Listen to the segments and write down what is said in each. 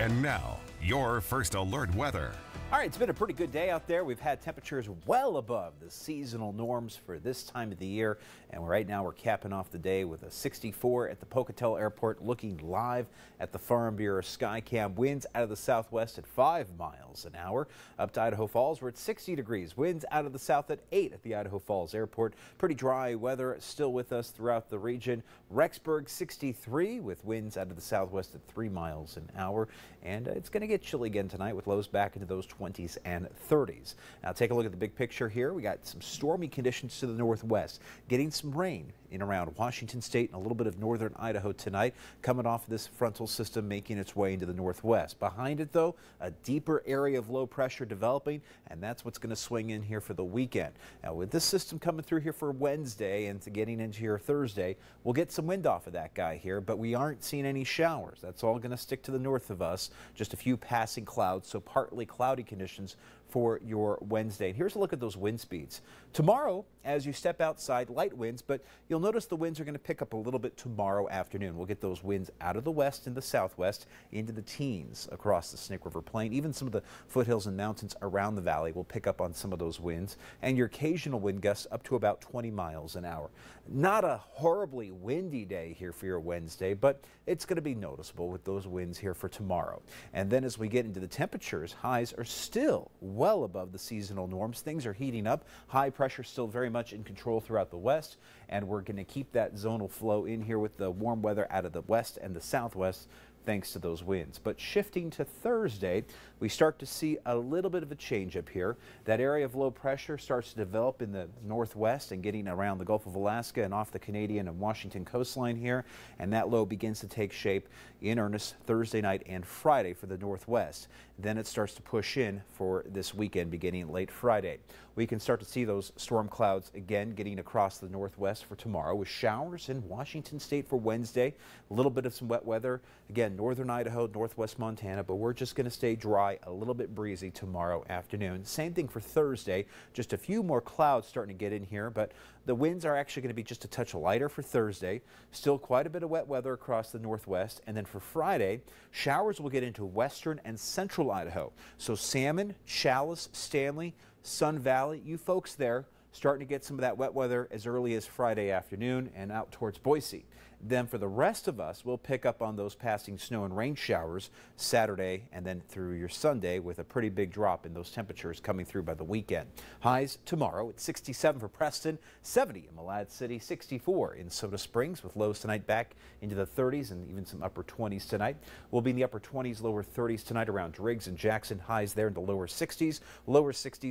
And now, your first alert weather. All right, it's been a pretty good day out there. We've had temperatures well above the seasonal norms for this time of the year. And right now we're capping off the day with a 64 at the Pocatello Airport, looking live at the Farm Bureau Skycam. Winds out of the southwest at 5 miles an hour. Up to Idaho Falls, we're at 60 degrees. Winds out of the south at 8 at the Idaho Falls Airport. Pretty dry weather still with us throughout the region. REXBURG 63 with winds out of the southwest at 3 miles an hour. And it's going to get chilly again tonight with lows back into those 20s and 30s. Now take a look at the big picture here. We got some stormy conditions to the northwest, getting some rain in around Washington State and a little bit of northern Idaho tonight, coming off this frontal system making its way into the northwest. Behind it, though, a deeper area of low pressure developing, and that's what's going to swing in here for the weekend. Now, with this system coming through here for Wednesday and getting into here Thursday, we'll get some wind off of that guy here, but we aren't seeing any showers. That's all going to stick to the north of us. Just a few passing clouds, so partly cloudy conditions for your Wednesday. And here's a look at those wind speeds. Tomorrow, as you step outside, light winds, but you'll notice the winds are going to pick up a little bit tomorrow afternoon. We'll get those winds out of the west and the southwest into the teens across the Snake River Plain. Even some of the foothills and mountains around the valley will pick up on some of those winds, and your occasional wind gusts up to about 20 miles an hour. Not a horribly windy day here for your Wednesday, but it's going to be noticeable with those winds here for tomorrow. And then as we get into the temperatures, highs are still well above the seasonal norms. Things are heating up. High pressure still very much in control throughout the west, and we're going to keep that zonal flow in here with the warm weather out of the west and the southwest thanks to those winds. But shifting to Thursday, we start to see a little bit of a change up here. That area of low pressure starts to develop in the northwest and getting around the Gulf of Alaska and off the Canadian and Washington coastline here, and that low begins to take shape in earnest Thursday night and Friday for the northwest. Then it starts to push in for this weekend beginning late Friday. We can start to see those storm clouds again getting across the northwest for tomorrow with showers in Washington State for Wednesday. A little bit of some wet weather. Again, northern Idaho, northwest Montana, but we're just going to stay dry, a little bit breezy tomorrow afternoon. Same thing for Thursday. Just a few more clouds starting to get in here, but the winds are actually going to be just a touch lighter for Thursday. Still quite a bit of wet weather across the northwest. And then for Friday, showers will get into western and central Idaho. So Salmon, Chalice, Stanley, Sun Valley, you folks there starting to get some of that wet weather as early as Friday afternoon and out towards Boise. Then for the rest of us, we'll pick up on those passing snow and rain showers Saturday and then through your Sunday with a pretty big drop in those temperatures coming through by the weekend. Highs tomorrow at 67 for Preston, 70 in Malad City, 64 in Soda Springs with lows tonight back into the 30s and even some upper 20s tonight. We'll be in the upper 20s, lower 30s tonight around Driggs and Jackson. Highs there in the lower 60s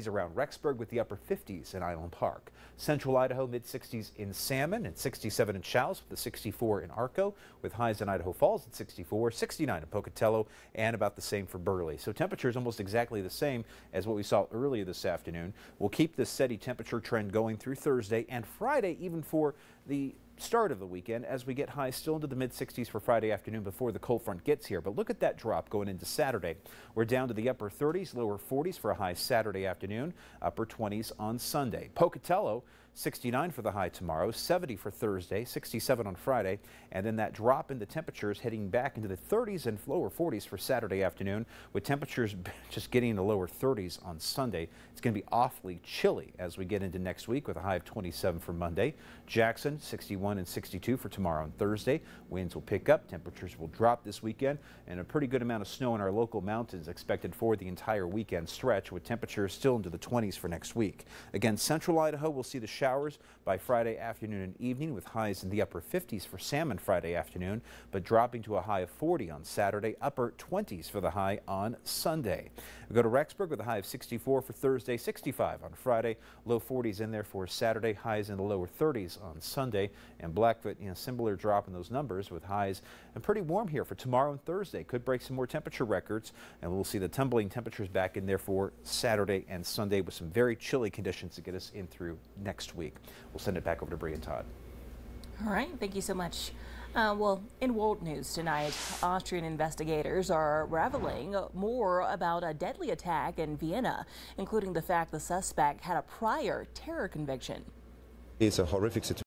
around Rexburg with the upper 50s in Island Park. Central Idaho mid 60s in Salmon and 67 in Chalice with the 64 in Arco with highs in Idaho Falls at 64, 69 in Pocatello, and about the same for Burley. So temperatures almost exactly the same as what we saw earlier this afternoon. We'll keep this steady temperature trend going through Thursday and Friday, even for the start of the weekend, as we get highs still into the mid 60s for Friday afternoon before the cold front gets here. But look at that drop going into Saturday. We're down to the upper 30s, lower 40s for a high Saturday afternoon, upper 20s on Sunday. Pocatello 69 for the high tomorrow, 70 for Thursday, 67 on Friday, and then that drop in the temperatures heading back into the 30s and lower 40s for Saturday afternoon, with temperatures just getting in the lower 30s on Sunday. It's going to be awfully chilly as we get into next week with a high of 27 for Monday. Jackson 61 and 62 for tomorrow and Thursday. Winds will pick up, temperatures will drop this weekend, and a pretty good amount of snow in our local mountains expected for the entire weekend stretch, with temperatures still into the 20s for next week. Again, central Idaho will see the showers by Friday afternoon and evening with highs in the upper 50s for Salmon Friday afternoon, but dropping to a high of 40 on Saturday, upper 20s for the high on Sunday. We go to Rexburg with a high of 64 for Thursday, 65 on Friday, low 40s in there for Saturday, highs in the lower 30s on Sunday, and Blackfoot, similar drop in those numbers with highs and pretty warm here for tomorrow and Thursday. Could break some more temperature records, and we'll see the tumbling temperatures back in there for Saturday and Sunday with some very chilly conditions to get us in through next week. We'll send it back over to Bree and Todd. All right, thank you so much. Well, in world news tonight, Austrian investigators are revealing more about a deadly attack in Vienna, including the fact the suspect had a prior terror conviction. It's a horrific situation.